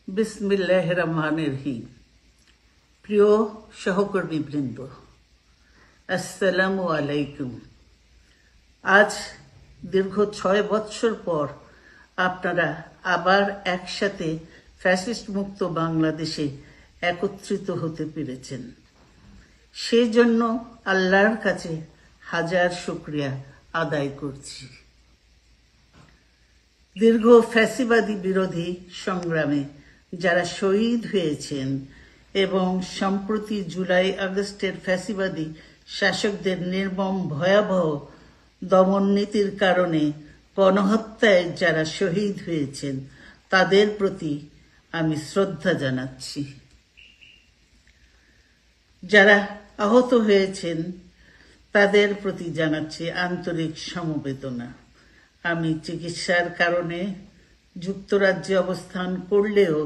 বিসমিল্লাহির রহমানির রহিম। প্রিয় সহকর্মীবৃন্দ, আসসালামু আলাইকুম। আজ দীর্ঘ 6 বৎসর পর আপনারা আবার একসাথে ফ্যাসিস্ট মুক্ত বাংলাদেশে একত্রিত হতে পেরেছেন। সেই জন্য আল্লাহর কাছে হাজার শুকরিয়া আদায় করছি। দীর্ঘ ফ্যাসিবাদী বিরোধী সংগ্রামে যারা শহীদ হয়েছেন এবং সম্প্রতি জুলাই আগস্টের ফ্যাসিবাদী শাসকদের নির্মম ভয়াবহ দমন নীতির কারণে গণহত্যায় যারা শহীদ হয়েছেন তাদের প্রতি আমি শ্রদ্ধা জানাচ্ছি। যারা আহত হয়েছেন তাদের প্রতি জানাচ্ছি আন্তরিক সমবেদনা। আমি চিকিৎসার কারণে যুক্তরাজ্যে অবস্থান করলেও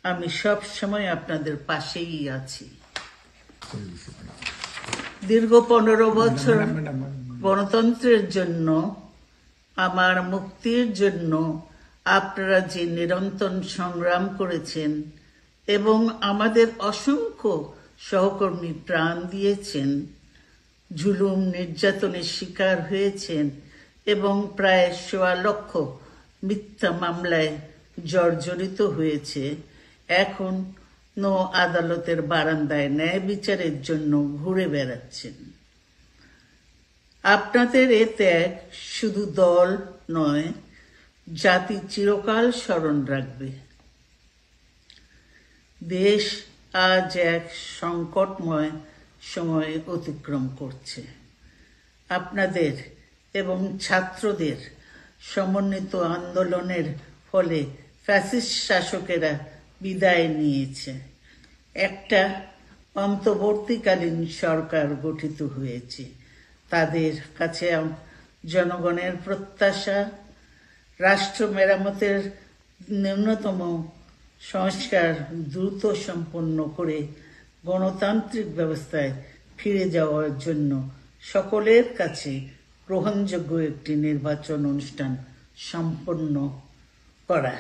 আমি সব সময় আপনাদের পাশেই আছি। দীর্ঘ 15 বছর গণতন্ত্রের জন্য, আমার মুক্তির জন্য আপনারা যে নিরন্তর সংগ্রাম করেছেন এবং আমাদের অসংখ্য সহকর্মী প্রাণ দিয়েছেন, জুলুম নির্যাতনের শিকার হয়েছেন এবং প্রায় 1.25 লক্ষ মিথ্যা মামলায় জর্জরিত হয়েছে, এখন আদালতের বারান্দায় ন্যায় বিচারের জন্য ঘুরে বেড়াচ্ছেন। আপনাদের এ ত্যাগ শুধু দল নয়, জাতি চিরকাল স্মরণ রাখবে। দেশ আজ এক সংকটময় সময় অতিক্রম করছে। আপনাদের এবং ছাত্রদের সমন্বিত আন্দোলনের ফলে ফ্যাসিস্ট শাসকেরা বিদায় নিয়েছে। একটা অন্তর্বর্তীকালীন সরকার গঠিত হয়েছে। তাদের কাছে জনগণের প্রত্যাশা, রাষ্ট্র মেরামতের ন্যূনতম সংস্কার দ্রুত সম্পন্ন করে গণতান্ত্রিক ব্যবস্থায় ফিরে যাওয়ার জন্য সকলের কাছে গ্রহণযোগ্য একটি নির্বাচন অনুষ্ঠান সম্পন্ন করা।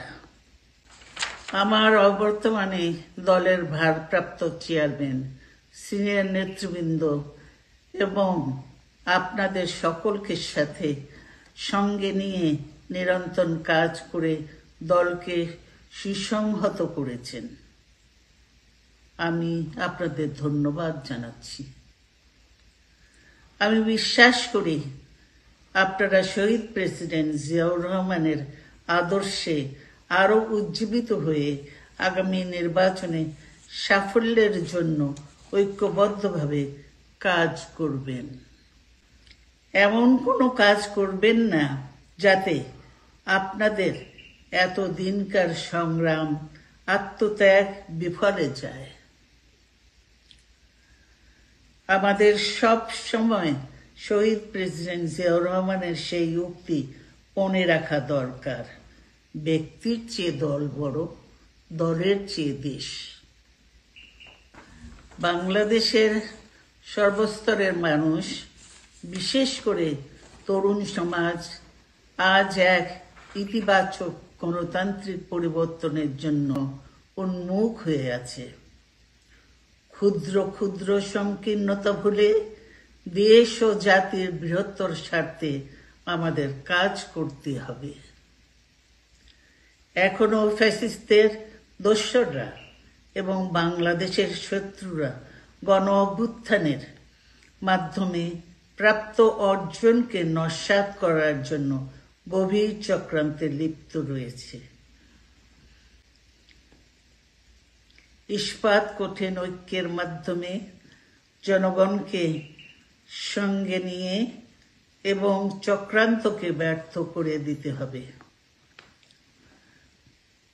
আমার অবর্তমানে দলের ভারপ্রাপ্ত চেয়ারম্যান, সিনিয়র নেতৃবৃন্দ এবং আপনাদের সকলকে সাথে সঙ্গে নিয়ে নিরন্তর কাজ করে দলকে সুসংহত করেছেন। আমি আপনাদের ধন্যবাদ জানাচ্ছি। আমি বিশ্বাস করি আপনারা শহীদ প্রেসিডেন্ট জিয়াউর রহমানের আদর্শে আরো উজ্জীবিত হয়ে আগামী নির্বাচনে সাফল্যের জন্য ঐক্যবদ্ধভাবে কাজ করবেন। এমন কোনো কাজ করবেন না যাতে আপনাদের এতদিনকার সংগ্রাম, আত্মত্যাগ বিফলে যায়। আমাদের সব সময় শহীদ প্রেসিডেন্ট জিয়াউর রহমানের সেই উক্তি মনে রাখা দরকার, ব্যক্তির চেয়ে দল বড়, দলের চেয়ে দেশ। বাংলাদেশের সর্বস্তরের মানুষ, বিশেষ করে তরুণ সমাজ আজ এক ইতিবাচক গণতান্ত্রিক পরিবর্তনের জন্য উন্মুখ হয়ে আছে। ক্ষুদ্র ক্ষুদ্র সংকীর্ণতা ভুলে দেশ ও জাতির বৃহত্তর স্বার্থে আমাদের কাজ করতে হবে। এখনো ফ্যাসিস্টদের দোসররা এবং বাংলাদেশের শত্রুরা গণ অভ্যুত্থানের মাধ্যমে প্রাপ্ত অর্জনকে নস্যাৎ করার জন্য গভীর চক্রান্তে লিপ্ত রয়েছে। ইস্পাত কঠিন ঐক্যের মাধ্যমে জনগণকে সঙ্গে নিয়ে এবং চক্রান্তকে ব্যর্থ করে দিতে হবে।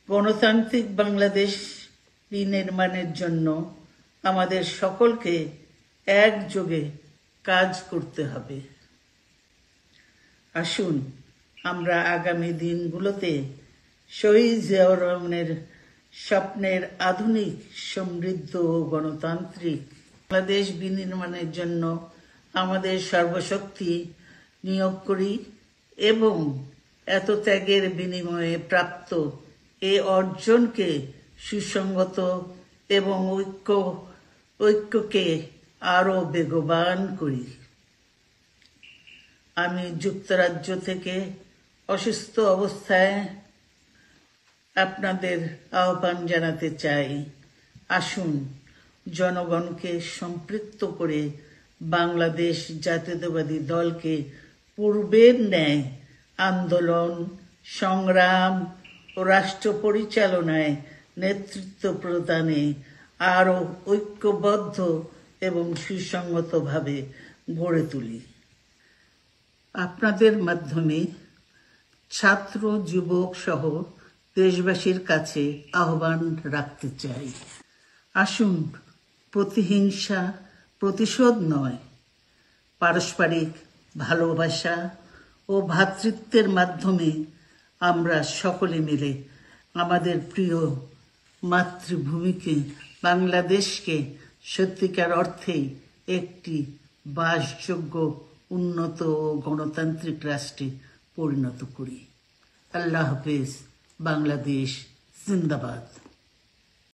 গণতান্ত্রিক বাংলাদেশ বিনির্মাণের জন্য আমাদের সকলকে একযোগে কাজ করতে হবে। আসুন আমরা আগামী দিনগুলোতে শহীদ জিয়াউর রহমানের স্বপ্নের আধুনিক, সমৃদ্ধ ও গণতান্ত্রিক বাংলাদেশ বিনির্মাণের জন্য আমাদের সর্বশক্তি নিয়োগ করি এবং এত ত্যাগের বিনিময়ে প্রাপ্ত এই অর্জনকে সুসংগত এবং ঐক্যকে আরো বেগবান করি। আমি যুক্তরাজ্য থেকে অসুস্থ অবস্থায় আপনাদের আহ্বান জানাতে চাই, আসুন জনগণকে সম্পৃক্ত করে বাংলাদেশ জাতীয়তাবাদী দলকে পূর্বের ন্যায় আন্দোলন, সংগ্রাম ও রাষ্ট্র পরিচালনায় নেতৃত্ব প্রদানে আরো ঐক্যবদ্ধ এবং সুসংগতভাবে গড়ে তুলি। আপনাদের মাধ্যমে ছাত্র, যুবক সহ দেশবাসীর কাছে আহ্বান রাখতে চাই, আসুন প্রতিহিংসা, প্রতিশোধ নয়, পারস্পরিক ভালোবাসা ও ভ্রাতৃত্বের মাধ্যমে আমরা সকলে মিলে আমাদের প্রিয় মাতৃভূমিকে, বাংলাদেশকে সত্যিকার অর্থেই একটি বাসযোগ্য, উন্নত ও গণতান্ত্রিক রাষ্ট্রে পরিণত করি। আল্লাহ হাফেজ। বাংলাদেশ জিন্দাবাদ।